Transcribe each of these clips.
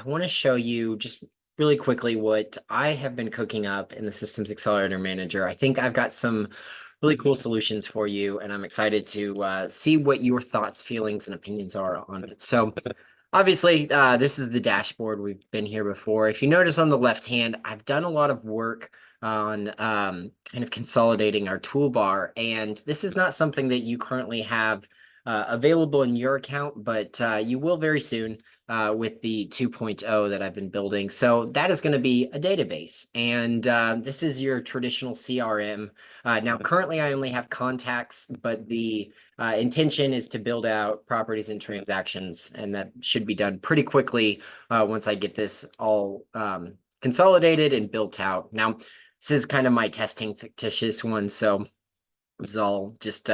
I want to show you just really quickly what I have been cooking up in the Systems Accelerator Manager. I think I've got some really cool solutions for you, and I'm excited to see what your thoughts, feelings, and opinions are on it. So obviously, this is the dashboard. We've been here before. If you notice on the left hand, I've done a lot of work on kind of consolidating our toolbar, and this is not something that you currently have available in your account, but you will very soon with the 2.0 that I've been building. So that is going to be a database, and this is your traditional CRM. Now, currently, I only have contacts, but the intention is to build out properties and transactions, and that should be done pretty quickly once I get this all consolidated and built out. Now, this is kind of my testing fictitious one, so this is all just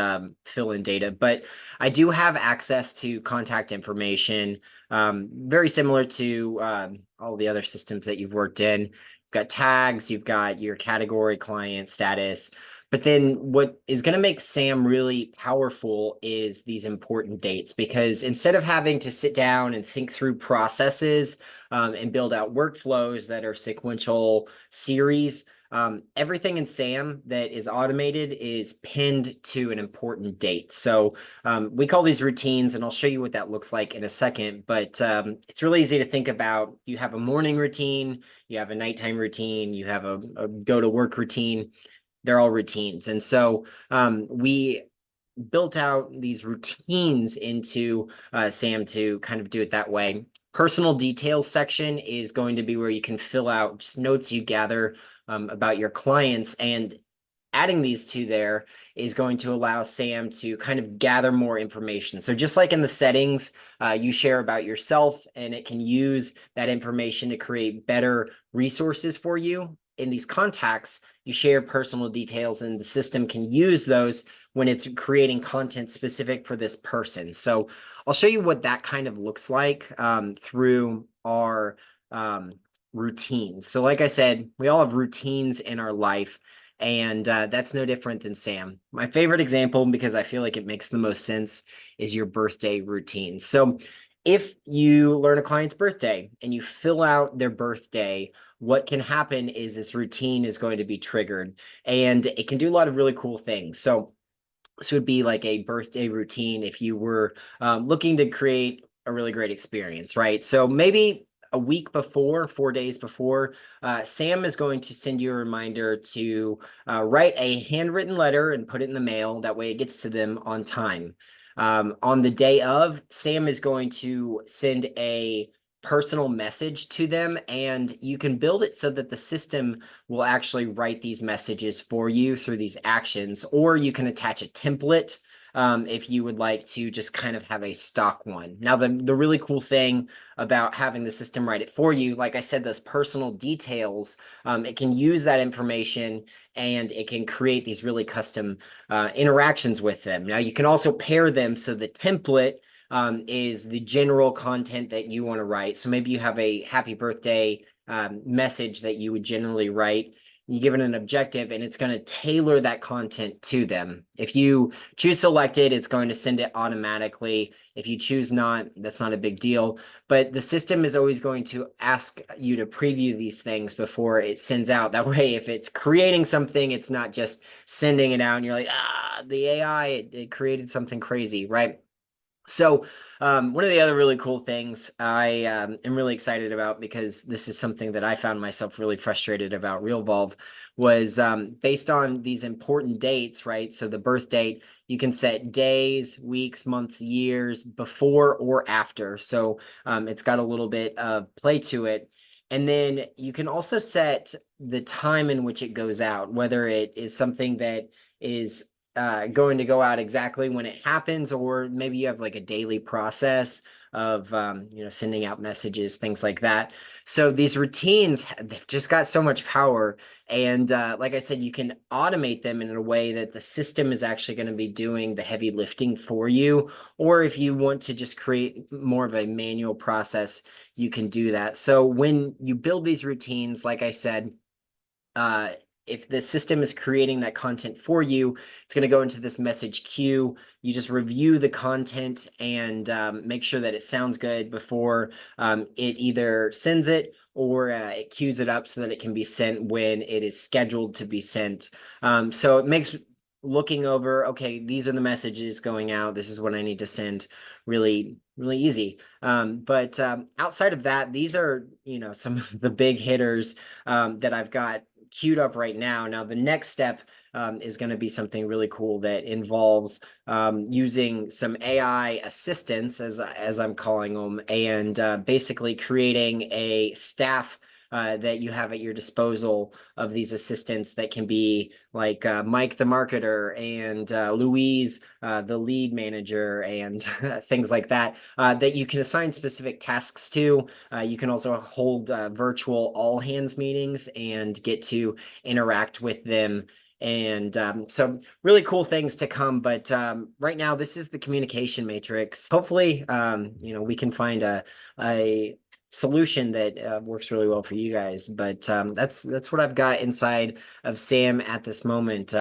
fill in data, but I do have access to contact information, very similar to all the other systems that you've worked in. You've got tags, you've got your category, client status. But then what is going to make SAM really powerful is these important dates, because instead of having to sit down and think through processes and build out workflows that are sequential series, everything in SAM that is automated is pinned to an important date. So we call these routines, and I'll show you what that looks like in a second. But it's really easy to think about. You have a morning routine, you have a nighttime routine, you have a go to work routine. They're all routines. And so we built out these routines into SAM to kind of do it that way. Personal details section is going to be where you can fill out just notes you gather about your clients, and adding these to there is going to allow SAM to kind of gather more information. So just like in the settings, you share about yourself, and it can use that information to create better resources for you. In these contacts, you share personal details, and the system can use those when it's creating content specific for this person. So I'll show you what that kind of looks like through our routines. So like I said, we all have routines in our life, and that's no different than SAM. My favorite example, because I feel like it makes the most sense, is your birthday routine. So if you learn a client's birthday and you fill out their birthday, what can happen is this routine is going to be triggered, and it can do a lot of really cool things. So this would be like a birthday routine if you were looking to create a really great experience, right? So maybe a week before, 4 days before, Sam is going to send you a reminder to write a handwritten letter and put it in the mail. That way it gets to them on time. On the day of, Sam is going to send a personal message to them, and you can build it so that the system will actually write these messages for you through these actions, or you can attach a template if you would like to just kind of have a stock one. Now, the really cool thing about having the system write it for you, like I said, those personal details, it can use that information and it can create these really custom interactions with them. Now, you can also pair them, so the template is the general content that you want to write. So maybe you have a happy birthday message that you would generally write. You give it an objective, and it's going to tailor that content to them. If you choose selected, it's going to send it automatically. If you choose not, that's not a big deal. But the system is always going to ask you to preview these things before it sends out. That way, if it's creating something, it's not just sending it out and you're like, the AI, it created something crazy, right? So one of the other really cool things I am really excited about, because this is something that I found myself really frustrated about RealVolve, was based on these important dates, right? So the birth date, you can set days, weeks, months, years, before or after. So it's got a little bit of play to it. And then you can also set the time in which it goes out, whether it is something that is going to go out exactly when it happens, or maybe you have like a daily process of sending out messages, things like that. So these routines, they've just got so much power, and like I said, you can automate them in a way that the system is actually going to be doing the heavy lifting for you. Or if you want to just create more of a manual process, you can do that. So when you build these routines, like I said, if the system is creating that content for you, it's going to go into this message queue. You just review the content and make sure that it sounds good before it either sends it or it queues it up so that it can be sent when it is scheduled to be sent. So it makes looking over, okay, these are the messages going out. This is what I need to send. Really, really easy. But outside of that, these are, some of the big hitters that I've got queued up right now. Now, the next step is going to be something really cool that involves using some AI assistants, as I'm calling them, and basically creating a staff that you have at your disposal of these assistants that can be like Mike the marketer and Louise the lead manager and things like that, that you can assign specific tasks to. You can also hold virtual all hands meetings and get to interact with them. And so really cool things to come. But right now, this is the communication matrix. Hopefully, we can find a solution that works really well for you guys. But that's what I've got inside of SAM at this moment.